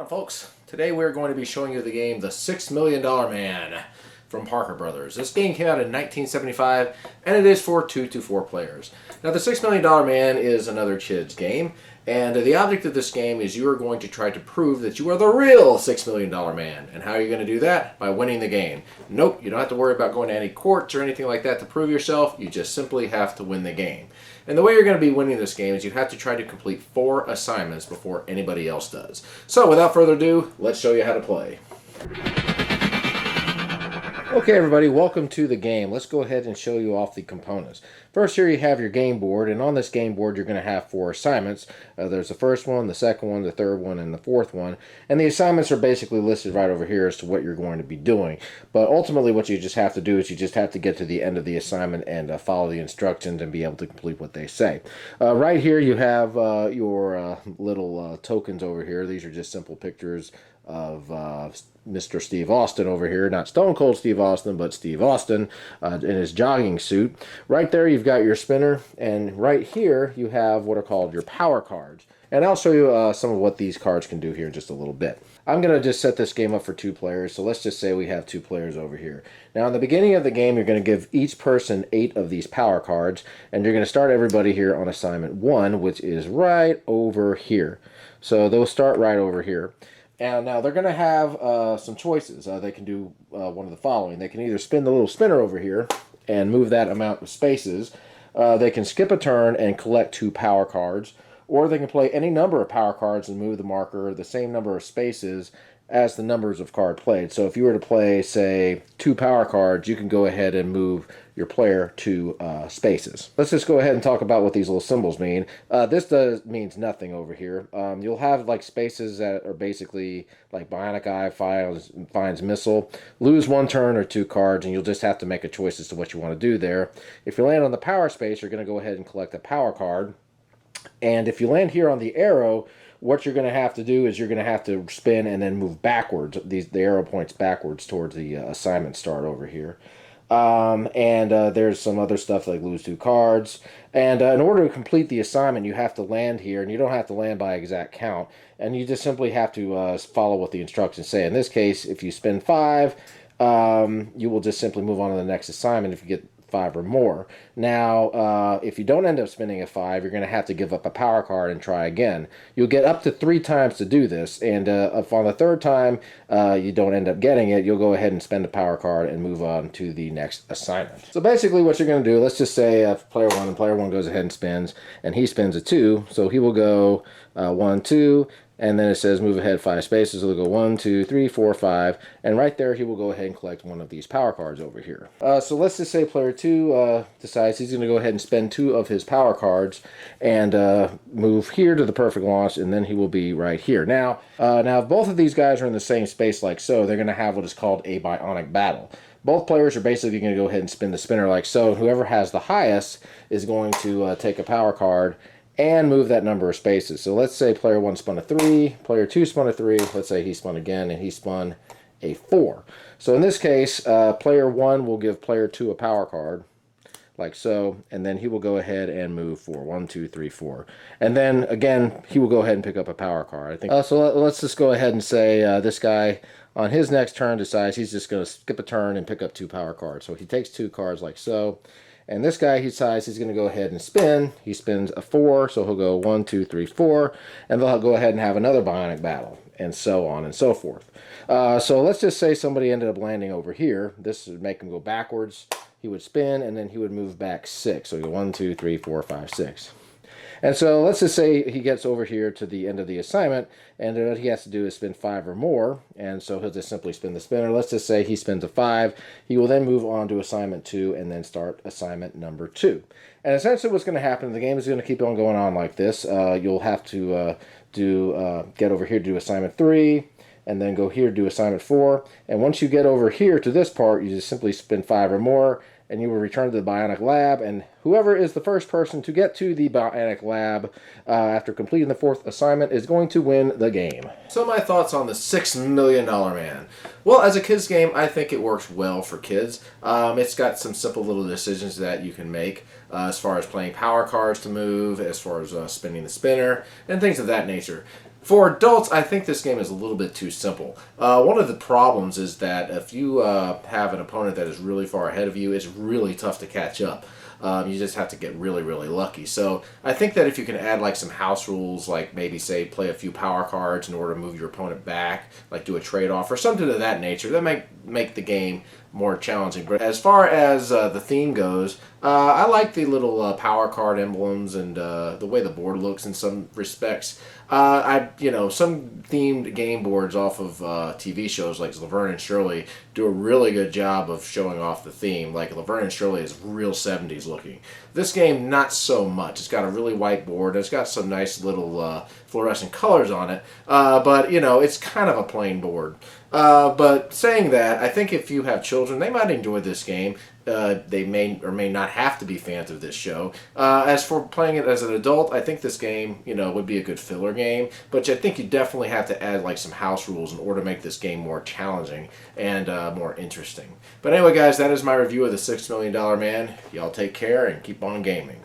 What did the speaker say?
on, folks? Today we're going to be showing you the game The $6 Million Man from Parker Brothers. This game came out in 1975 and it is for 2 to 4 players. Now the $6 Million Man is another kid's game, and the object of this game is you are going to try to prove that you are the real $6 Million Man. And how are you going to do that? By winning the game. Nope, you don't have to worry about going to any courts or anything like that to prove yourself. You just simply have to win the game. And the way you're going to be winning this game is you have to try to complete 4 assignments before anybody else does. So without further ado, let's show you how to play. Okay everybody, welcome to the game. Let's go ahead and show you off the components. First here you have your game board, and on this game board you're going to have 4 assignments. There's the first one, the second one, the third one, and the fourth one. And the assignments are basically listed right over here as to what you're going to be doing. But ultimately what you just have to do is you just have to get to the end of the assignment and follow the instructions and be able to complete what they say. Right here you have your little tokens over here. These are just simple pictures of Mr. Steve Austin over here, not Stone Cold Steve Austin, but Steve Austin in his jogging suit. Right there you've got your spinner, and right here you have what are called your power cards. And I'll show you some of what these cards can do here in just a little bit. I'm going to just set this game up for 2 players, so let's just say we have 2 players over here. Now in the beginning of the game you're going to give each person 8 of these power cards, and you're going to start everybody here on assignment 1, which is right over here. So they'll start right over here. And now they're going to have some choices. They can do one of the following. They can either spin the little spinner over here and move that amount of spaces. They can skip a turn and collect 2 power cards. Or they can play any number of power cards and move the marker the same number of spaces as the numbers of card played. So if you were to play, say, 2 power cards, you can go ahead and move your player 2 spaces. Let's just go ahead and talk about what these little symbols mean. This means nothing over here. You'll have like spaces that are basically like bionic eye finds missile. Lose 1 turn or 2 cards, and you'll just have to make a choice as to what you want to do there. If you land on the power space, you're going to go ahead and collect a power card. And if you land here on the arrow, what you're going to have to do is you're going to have to spin and then move backwards. The arrow points backwards towards the assignment start over here. There's some other stuff like lose 2 cards. And in order to complete the assignment, you have to land here, and you don't have to land by exact count. And you just simply have to follow what the instructions say. In this case, if you spin 5, you will just simply move on to the next assignment if you get 5 or more. Now, if you don't end up spinning a 5, you're going to have to give up a power card and try again. You'll get up to 3 times to do this, and if on the 3rd time you don't end up getting it, you'll go ahead and spend a power card and move on to the next assignment. So basically what you're going to do, let's just say player 1 goes ahead and spins, and he spins a 2, so he will go 1, 2, and then it says move ahead 5 spaces. So they'll go 1, 2, 3, 4, 5. And right there, he will go ahead and collect one of these power cards over here. So let's just say player 2 decides he's going to go ahead and spend 2 of his power cards and move here to the perfect launch, and then he will be right here. Now if both of these guys are in the same space like so, they're going to have what is called a bionic battle. Both players are basically going to go ahead and spin the spinner like so. Whoever has the highest is going to take a power card and move that number of spaces. So let's say player 1 spun a 3, player 2 spun a 3, let's say he spun again, and he spun a 4. So in this case, player 1 will give player 2 a power card, like so, and then he will go ahead and move 4. 1, 2, 3, 4. And then, again, he will go ahead and pick up a power card. I think. So let's just go ahead and say this guy, on his next turn, decides he's just going to skip a turn and pick up 2 power cards. So he takes 2 cards like so. And this guy, he decides he's going to go ahead and spin. He spins a 4, so he'll go 1, 2, 3, 4, and they'll go ahead and have another bionic battle, and so on and so forth. So let's just say somebody ended up landing over here. This would make him go backwards. He would spin, and then he would move back 6. So he go 1, 2, 3, 4, 5, 6. And so let's just say he gets over here to the end of the assignment, and what he has to do is spin 5 or more, and so he'll just simply spin the spinner. Let's just say he spins a 5. He will then move on to assignment 2 and then start assignment number 2. And essentially what's going to happen, the game is going to keep on going on like this. You'll have to get over here to do assignment 3, and then go here to do assignment 4. And once you get over here to this part, you just simply spin 5 or more, and you will return to the bionic lab, and whoever is the first person to get to the bionic lab after completing the 4th assignment is going to win the game. So my thoughts on the $6 Million Man. Well, as a kid's game, I think it works well for kids. It's got some simple little decisions that you can make as far as playing power cards to move, as far as spinning the spinner, and things of that nature. For adults, I think this game is a little bit too simple. One of the problems is that if you have an opponent that is really far ahead of you, it's really tough to catch up. You just have to get really, really lucky. So I think that if you can add like some house rules, like maybe say play a few power cards in order to move your opponent back, like do a trade-off or something of that nature, that might make the game more challenging. But as far as the theme goes, I like the little power card emblems and the way the board looks in some respects. Some themed game boards off of TV shows like Laverne and Shirley do a really good job of showing off the theme. Like Laverne and Shirley is real 70s looking. This game, not so much. It's got a really white board. It's got some nice little fluorescent colors on it, but it's kind of a plain board. But saying that, I think if you have children, they might enjoy this game. They may or may not have to be fans of this show. As for playing it as an adult, I think this game, would be a good filler game. But I think you definitely have to add like some house rules in order to make this game more challenging and more interesting. But anyway, guys, that is my review of the $6 Million Man. Y'all take care and keep on gaming.